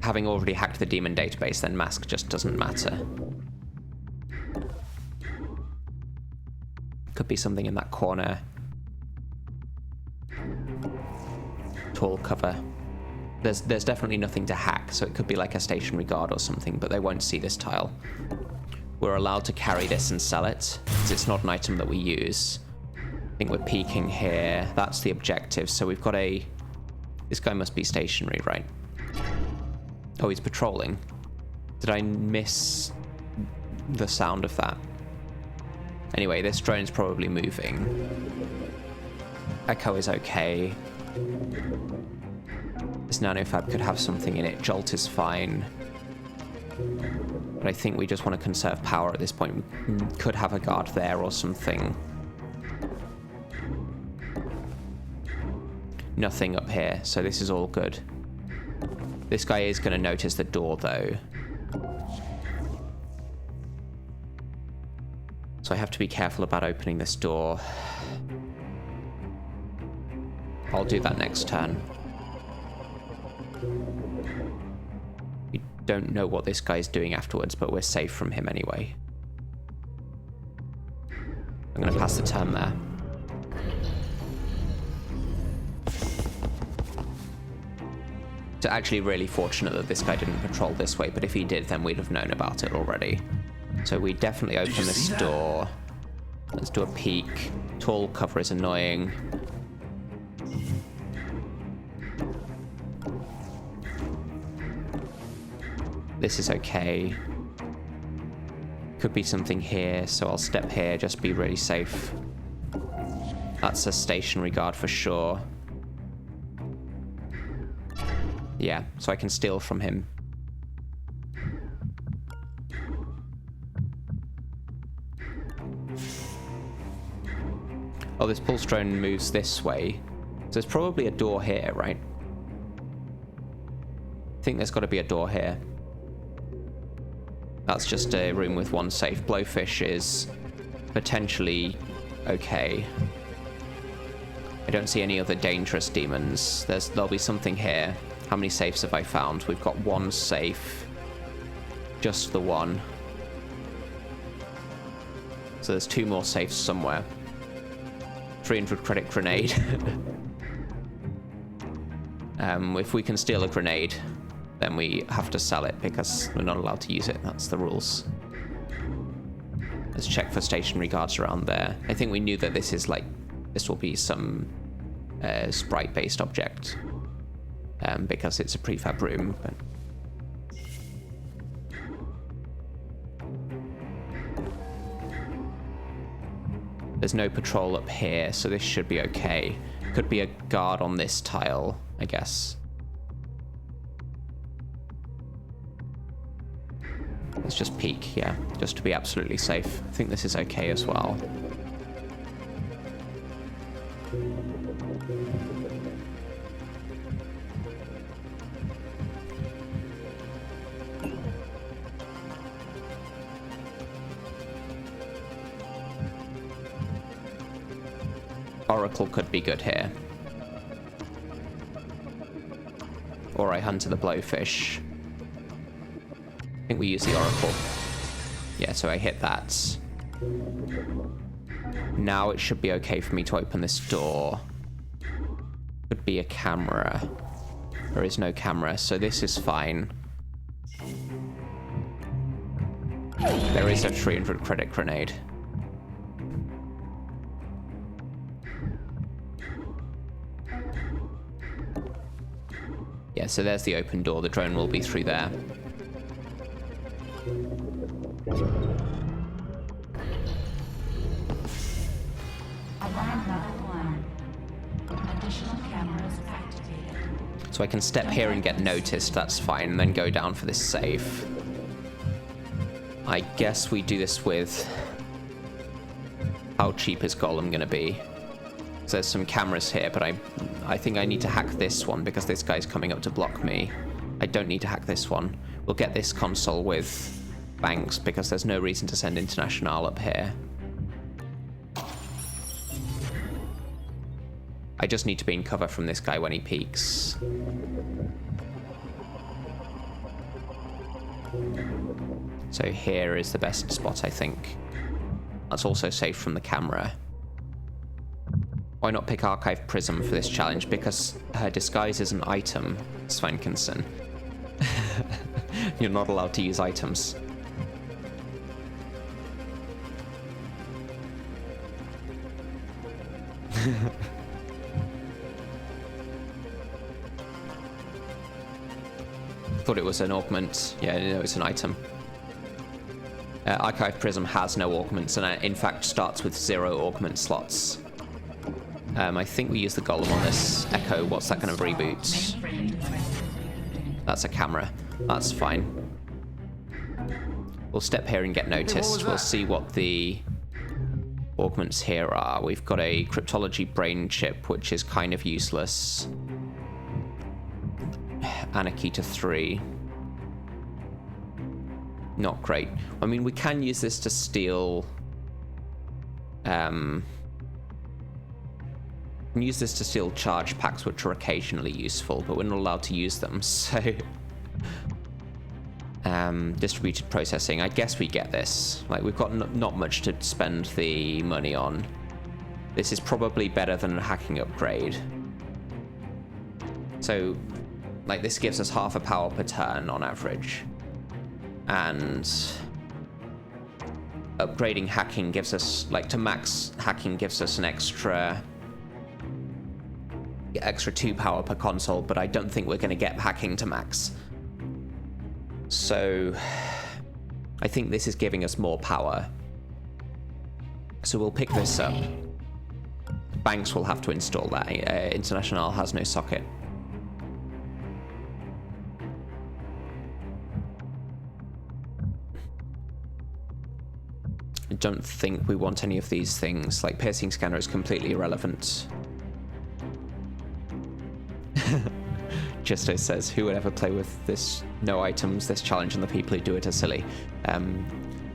Having already hacked the demon database, then mask just doesn't matter. Could be something in that corner. Tall cover. There's definitely nothing to hack, so it could be like a stationary guard or something, but they won't see this tile. We're allowed to carry this and sell it, because it's not an item that we use. I think we're peeking here. That's the objective, so we've got a... This guy must be stationary, right? Oh, he's patrolling. Did I miss the sound of that? Anyway, this drone's probably moving. Echo is okay. This nanofab could have something in it. Jolt is fine. But I think we just want to conserve power at this point. We could have a guard there or something. Nothing up here, so this is all good. This guy is going to notice the door, though. So I have to be careful about opening this door. I'll do that next turn. We don't know what this guy's doing afterwards, but we're safe from him anyway. I'm going to pass the turn there. It's actually really fortunate that this guy didn't patrol this way, but if he did, then we'd have known about it already. So we definitely open this door. Let's do a peek. Tall cover is annoying. This is okay. Could be something here, so I'll step here, just be really safe. That's a stationary guard for sure. Yeah, so I can steal from him. Oh, this pulse drone moves this way. So there's probably a door here, right? I think there's got to be a door here. That's just a room with one safe. Blowfish is potentially okay. I don't see any other dangerous demons. There'll be something here. How many safes have I found? We've got one safe. Just the one. So there's two more safes somewhere. 300 credit grenade. If we can steal a grenade, then we have to sell it because we're not allowed to use it. That's the rules. Let's check for stationary guards around there. I think we knew that this is like... This will be some sprite-based object. Because it's a prefab room, but... There's no patrol up here, so this should be okay. Could be a guard on this tile, I guess. Let's just peek, yeah, just to be absolutely safe. I think this is okay as well. Oracle could be good here. Or I hunter the blowfish. I think we use the Oracle. Yeah, so I hit that. Now it should be okay for me to open this door. Could be a camera. There is no camera, so this is fine. There is a 300 credit grenade. Yeah, so there's the open door. The drone will be through there. Alarm level 1. Additional cameras activated. So I can step here and get noticed, that's fine, and then go down for this safe. I guess we do this with... How cheap is Golem gonna be? So there's some cameras here, but I think I need to hack this one because this guy's coming up to block me. I don't need to hack this one. We'll get this console with Banks because there's no reason to send International up here. I just need to be in cover from this guy when he peeks. So here is the best spot, I think. That's also safe from the camera. Why not pick Archive Prism for this challenge? Because her disguise is an item, Svenkinson. You're not allowed to use items. Thought it was an augment. Yeah, no, it's an item. Archive Prism has no augments, and in fact starts with 0 augment slots. I think we use the golem on this Echo. What's that going to reboot? That's a camera. That's fine. We'll step here and get noticed. We'll see what the augments here are. We've got a cryptology brain chip, which is kind of useless. Anakita 3. Not great. I mean, we can use this to steal... use this to steal charge packs, which are occasionally useful, but we're not allowed to use them, so... distributed processing. I guess we get this. Like, we've got not much to spend the money on. This is probably better than a hacking upgrade. So, like, this gives us half a power per turn on average. And upgrading hacking gives us, like, to max hacking gives us an extra 2 power per console, but I don't think we're going to get hacking to max. So I think this is giving us more power. So we'll pick this up. Banks will have to install that. International has no socket. I don't think we want any of these things. Like, piercing scanner is completely irrelevant. Chisto says, who would ever play with this no items, this challenge, and the people who do it are silly.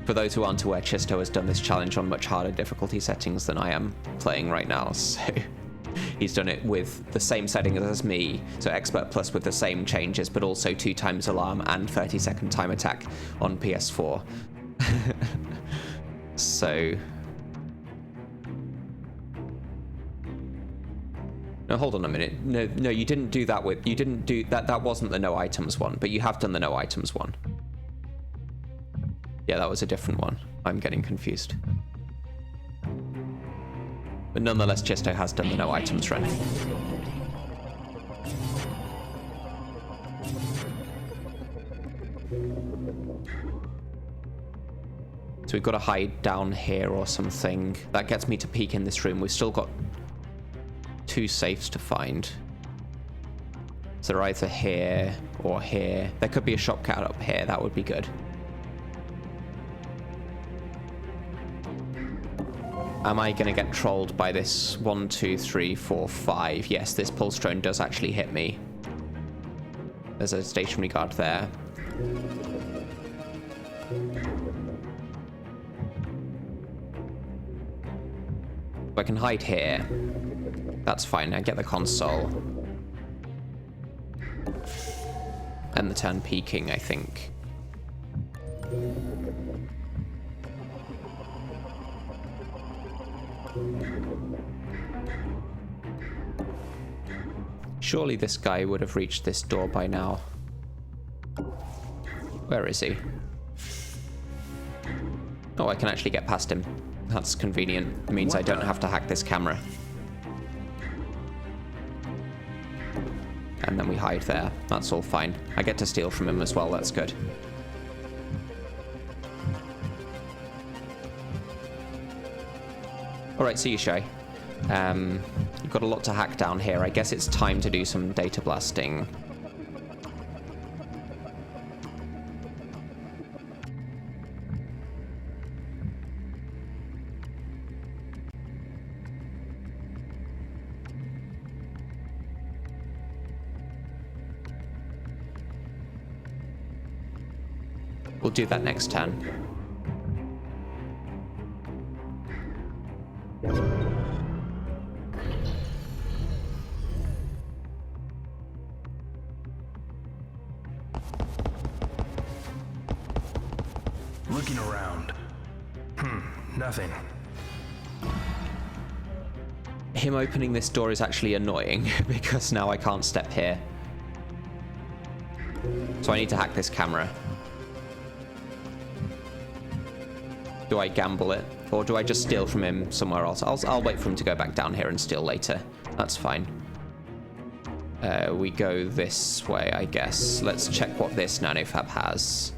For those who aren't aware, Chisto has done this challenge on much harder difficulty settings than I am playing right now, so he's done it with the same settings as me, so Expert Plus with the same changes, but also 2 times alarm and 30-second time attack on PS4. So... No, hold on a minute. No, you didn't do that with... You didn't do... That wasn't the no items one, but you have done the no items one. Yeah, that was a different one. I'm getting confused. But nonetheless, Chisto has done the no items run. So we've got to hide down here or something. That gets me to peek in this room. We've still got 2 safes to find. So they're either here or here. There could be a shopcat up here. That would be good. Am I going to get trolled by this 1, 2, 3, 4, 5? Yes, this pulse drone does actually hit me. There's a stationary guard there. If I can hide here, that's fine. I get the console. And the turn peeking, I think. Surely this guy would have reached this door by now. Where is he? Oh, I can actually get past him. That's convenient. It means I don't have to hack this camera. And then we hide there. That's all fine. I get to steal from him as well. That's good. Alright, see you, Shay. You've got a lot to hack down here. I guess it's time to do some data blasting. We'll do that next turn. Looking around. Nothing. Him opening this door is actually annoying because now I can't step here. So I need to hack this camera. Do I gamble it? Or do I just steal from him somewhere else? I'll wait for him to go back down here and steal later. That's fine. We go this way, I guess. Let's check what this nanofab has.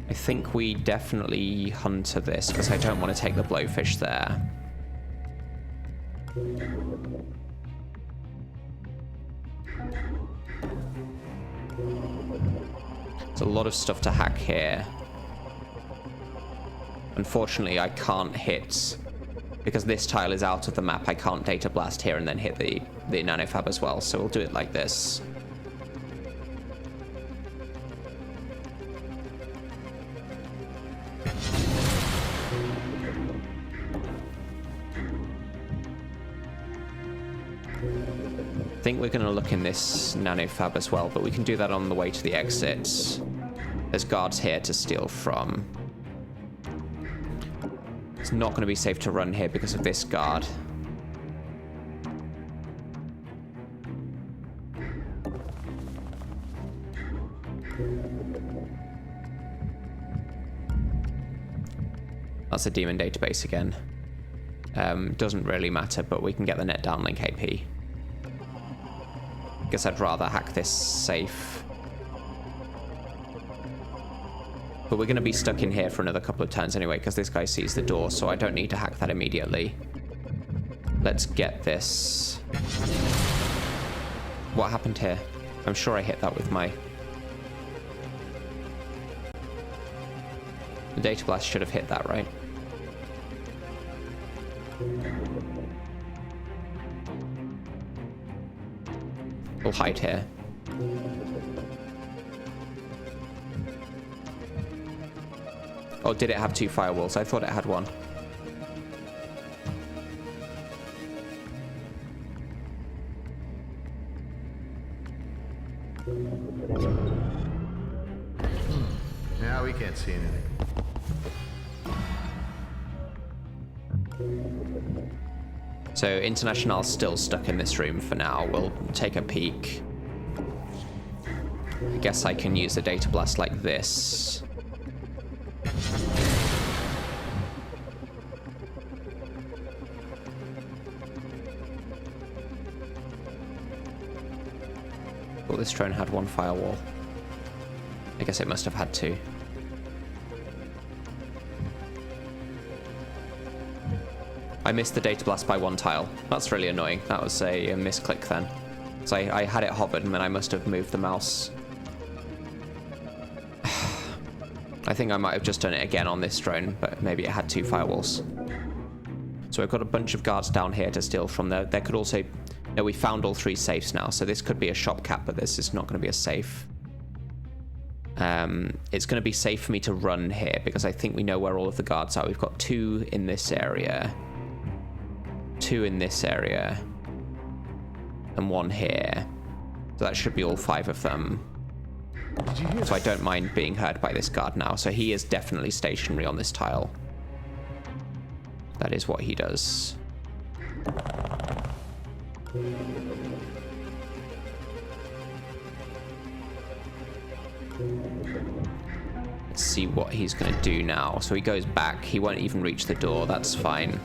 I think we definitely hunter this because I don't want to take the blowfish there. There's a lot of stuff to hack here. Unfortunately, I can't hit, because this tile is out of the map, I can't data blast here and then hit the nanofab as well, so we'll do it like this. I think we're going to look in this nanofab as well, but we can do that on the way to the exit. There's guards here to steal from. It's not going to be safe to run here because of this guard. That's a demon database again. Doesn't really matter, but we can get the net downlink AP. Guess I'd rather hack this safe. But we're going to be stuck in here for another couple of turns anyway, because this guy sees the door, so I don't need to hack that immediately. Let's get this. What happened here? I'm sure I hit that with my... The data blast should have hit that, right? We'll hide here. Oh, did it have 2 firewalls? I thought it had 1. Now we can't see anything. So International's still stuck in this room for now. We'll take a peek. I guess I can use the data blast like this. Well, this drone had 1 firewall. I guess it must have had 2. I missed the data blast by 1 tile. That's really annoying. That was a misclick then. So I had it hovered and then I must have moved the mouse. I think I might have just done it again on this drone, but maybe it had 2 firewalls. So we've got a bunch of guards down here to steal from. There could also... No, we found all 3 safes now, so this could be a shop cap, but this is not going to be a safe. It's going to be safe for me to run here, because I think we know where all of the guards are. We've got 2 in this area. 2 in this area. And 1 here. So that should be all 5 of them. So I don't mind being heard by this guard now. So he is definitely stationary on this tile. That is what he does. Let's see what he's going to do now. So he goes back. He won't even reach the door. That's fine.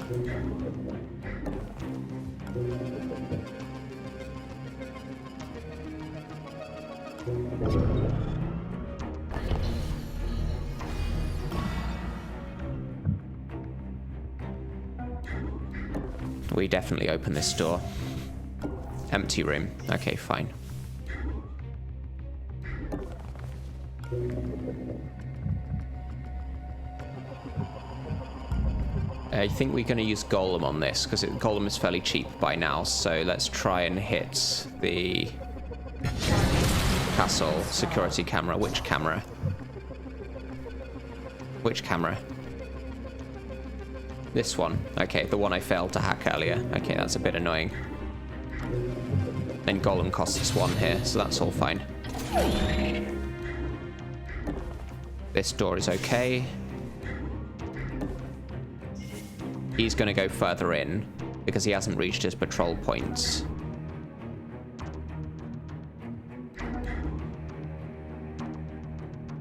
We definitely open this door. Empty room. Okay, fine. I think we're going to use Golem on this, because Golem is fairly cheap by now, so let's try and hit the... Castle, security camera. Which camera? Which camera? This one. Okay, the one I failed to hack earlier. Okay, that's a bit annoying. Then Golem costs us 1 here, so that's all fine. This door is okay. He's going to go further in because he hasn't reached his patrol points.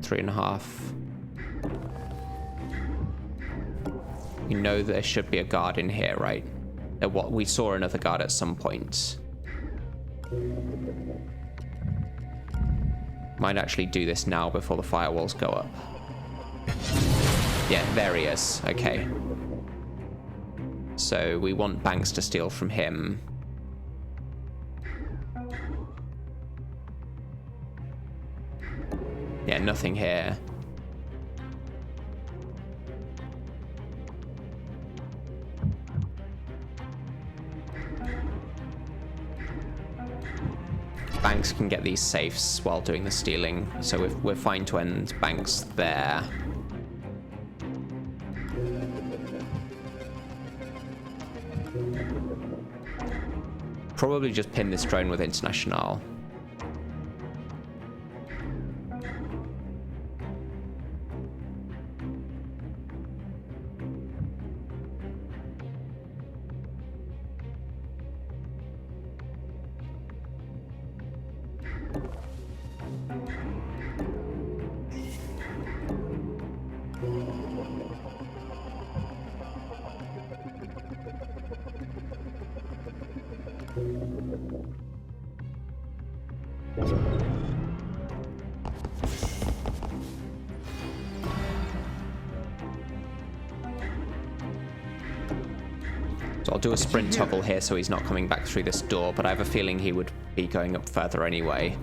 Three and a half. You know there should be a guard in here, right? What we saw another guard at some point. Might actually do this now before the firewalls go up. Yeah, there he is. Okay. So we want Banks to steal from him. Yeah, nothing here. Banks can get these safes while doing the stealing, so we're fine to end Banks there. Probably just pin this drone with International. So I'll do a sprint toggle here so he's not coming back through this door, but I have a feeling he would be going up further anyway.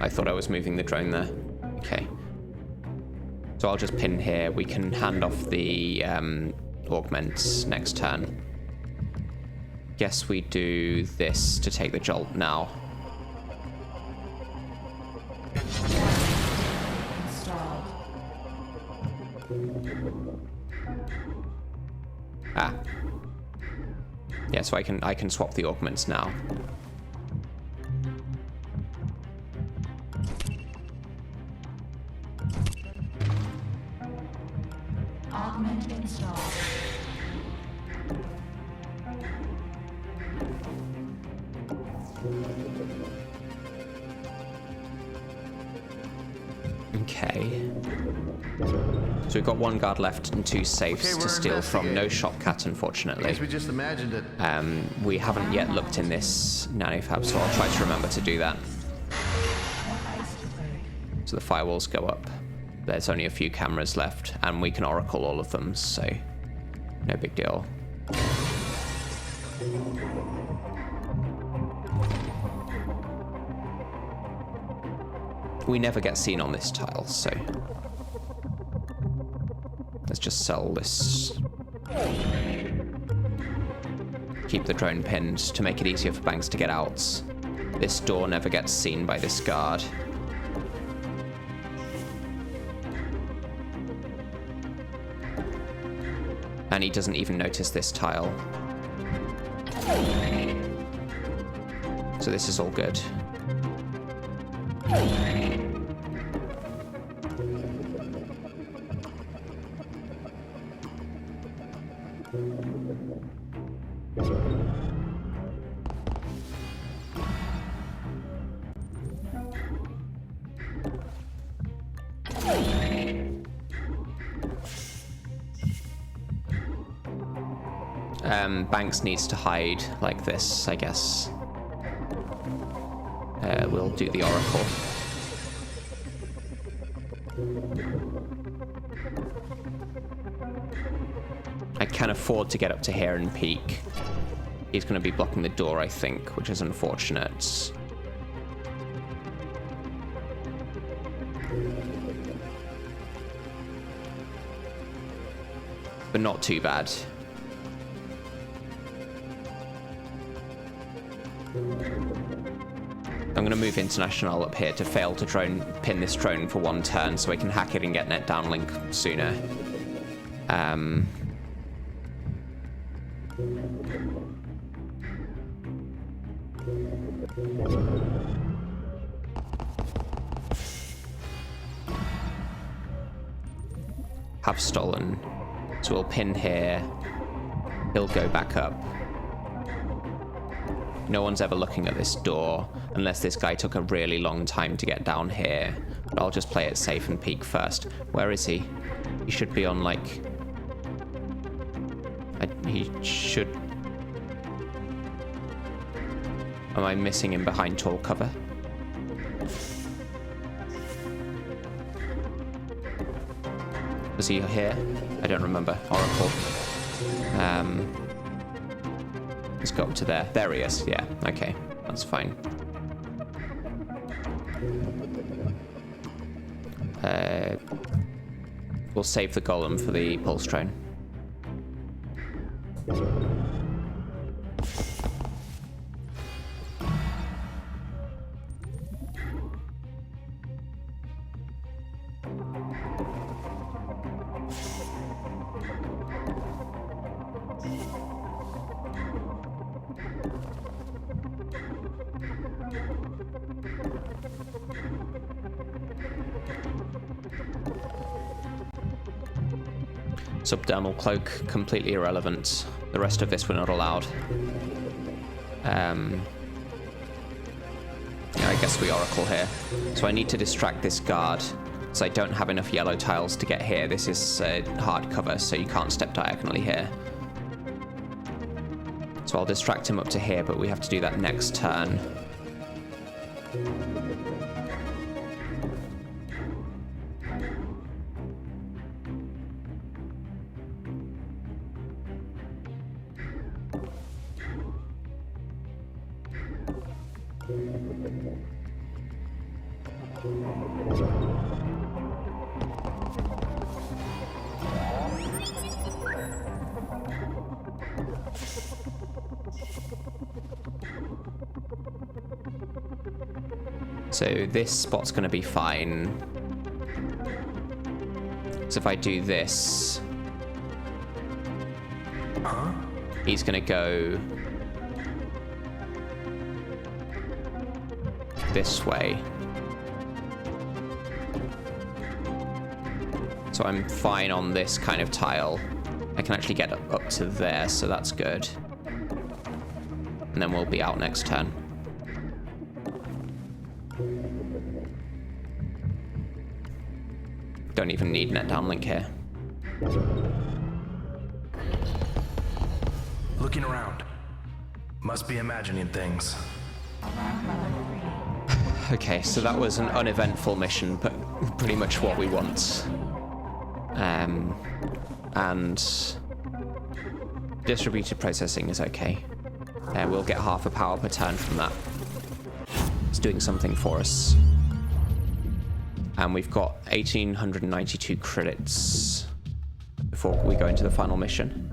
I thought I was moving the drone there. Okay. So I'll just pin here. We can hand off the Augments next turn. Guess we do this to take the jolt now. Ah. Yeah, so I can swap the Augments now. Augment installed. Okay. So we've got 1 guard left and 2 safes to steal from. No shopcat, unfortunately. Guess we just imagined it. We haven't yet looked in this nanofab, so I'll try to remember to do that. So the firewalls go up. There's only a few cameras left, and we can oracle all of them, so no big deal. We never get seen on this tile, so let's just sell this. Keep the drone pinned to make it easier for Banks to get out. This door never gets seen by this guard. And he doesn't even notice this tile. So this is all good. Banks needs to hide like this, I guess. We'll do the oracle. I can afford to get up to here and peek. He's going to be blocking the door, I think, which is unfortunate. But not too bad. I'm going to move International up here to fail to pin this drone for one turn so we can hack it and get net downlink sooner. Have stolen. So we'll pin here. He'll go back up. No one's ever looking at this door unless this guy took a really long time to get down here. But I'll just play it safe and peek first. Where is he? He should be on, like... he should... Am I missing him behind tall cover? Was he here? I don't remember. Oracle. Let's go up to there. There he is. Yeah, okay. That's fine. We'll save the golem for the pulse drone. Subdermal cloak, completely irrelevant. The rest of this we're not allowed. Yeah, I guess we oracle here. So I need to distract this guard, so I don't have enough yellow tiles to get here. This is hard cover, so you can't step diagonally here. So I'll distract him up to here, but we have to do that next turn. So this spot's going to be fine. So if I do this, he's going to go this way. So I'm fine on this kind of tile. I can actually get up to there, so that's good. And then we'll be out next turn. Don't even need net downlink here. Looking around. Must be imagining things. Okay, so that was an uneventful mission, but pretty much what we want. And distributed processing is okay. We'll get half a power per turn from that. It's doing something for us. And we've got 1,892 credits before we go into the final mission.